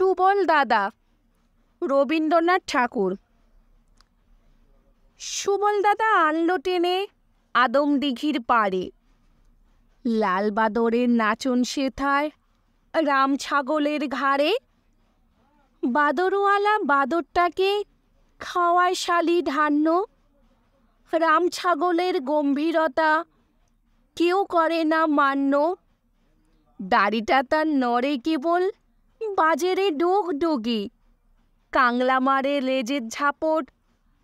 সুবল দাদা, রবীন্দ্রনাথ ঠাকুর। সুবল দাদা আনলো টেনে আদমদিঘির পাড়ে, লাল বাদরের নাচন শেথায় রাম ছাগলের ঘাড়ে। বাদরওয়ালা বাদরটাকে খাওয়ায় শালি ধান্য, রাম ছাগলের গম্ভীরতা কেউ করে না মান্য। দাড়িটা তার নড়ে কেবল বাজেরে ডোগ ডোগি, কাংলা মারে লেজের ঝাপট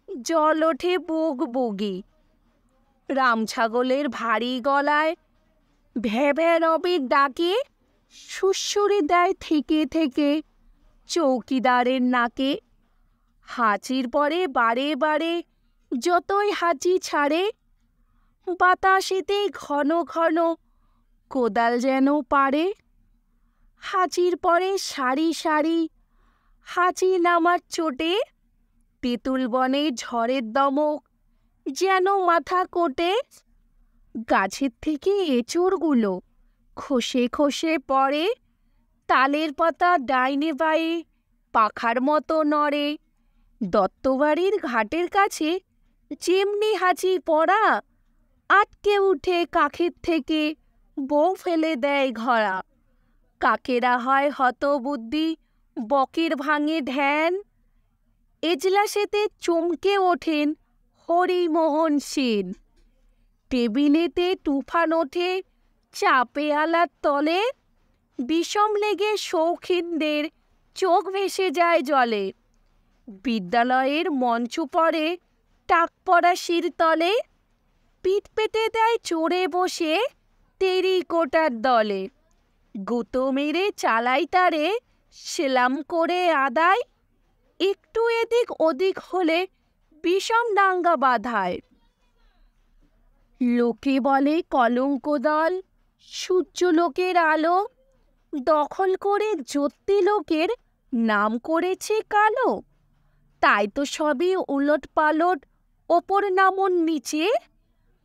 জল ওঠে বুগ বুগি। রাম ছাগলের ভারী গলায় ভ্যা ভ্যা রবির ডাকে সুড়সুড়ি দেয় থেকে থেকে চৌকিদারের নাকে। হাঁচির পরে বারে বারে যতই হাঁচি ছাড়ে, বাতাসেতে ঘন ঘন কোদাল যেন পারে। হাঁচির পরে সারি সারি হাঁচি নামার চোটে, তেঁতুল বনে ঝড়ের দমক যেন মাথা কোটে। গাছের থেকে এঁচোড়গুলো খসে খসে পড়ে, তালের পাতা ডাইনে বায়ে পাখার মতো নড়ে। দত্তবাড়ির ঘাটের কাছে যেমনি হাঁচি পড়া, আটকে উঠে কাকের থেকে বউ ফেলে দেয় ঘরা। কাকেরা হয় হতবুদ্ধি, বকের ভাঙে ধ্যান, এজলাসেতে চমকে ওঠেন হরিমোহন সেন। টেবিলেতে তুফান ওঠে চা পেয়ালার তলে, বিষম লেগে শৌখিনদের চোখ ভেসে যায় জলে। বিদ্যালয়ের মঞ্চ পড়ে টাক পড়া শিরতলে, পিঠ পেতে দেয় চড়ে বসে টেরিকোটার দলে। গুঁতো মেরে চালাই তারে সেলাম করে আদায়, একটু এদিক ওদিক হলে বিষম দাঙ্গা বাধায়। লোকে বলে কলঙ্ক দল, সূর্য লোকের আলো, দখল করে জ্যোতি লোকের নাম করেছে কালো। তাই তো সবই উলট পালট, ওপর নামন নিচে,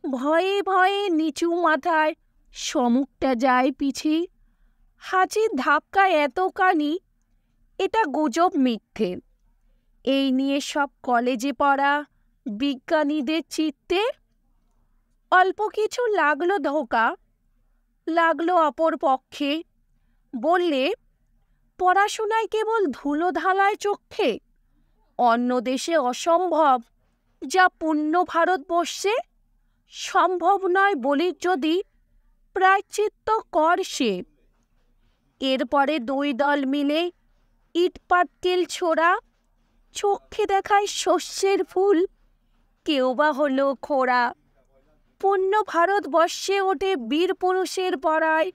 ভয়ে ভয়ে নিচু মাথায় সমুখটা যায় পিছে। হাঁচির ধাক্কা এত কানি, এটা গুজব মিথ্যে। এই নিয়ে সব কলেজে পড়া বিজ্ঞানীদের চিত্তে। অল্প কিছু লাগলো ধোকা, লাগলো অপর পক্ষে, বললে পড়াশোনায় কেবল ধুলো ঢালায় চক্ষে। অন্য দেশে অসম্ভব যা পূর্ণ ভারতবর্ষে, সম্ভব নয় বলি যদি প্রায়শ্চিত্ত কর সে। এরপরে দুই দল মিলে ইট পাটকেল ছোড়া, চক্ষে দেখায় শস্যের ফুল, কেউ বা হলো খোড়া। পূর্ণ ভারতবর্ষে ওঠে বীর পুরুষের পড়ায়,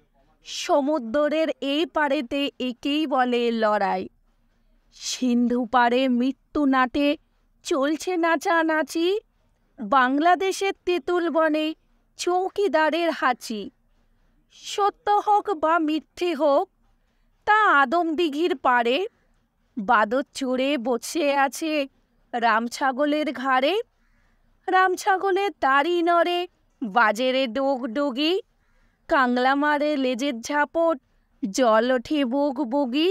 সমুদ্রের এই পাড়েতে একেই বলে লড়াই। সিন্ধু পাড়ে মৃত্যু নাটে চলছে নাচানাচি, বাংলাদেশের তেঁতুল বনে চৌকিদারের হাঁচি। সত্য হোক বা মিথ্যে হোক, তা আদমদিঘির পাড়ে বাদর চড়ে বসে আছে রাম ছাগলের ঘাড়ে। রাম ছাগলের দাড়ি নড়ে বাজেরে ডোগ ডোগি, কাংলা মারে লেজের ঝাপট জল ওঠে বুগ বুগি।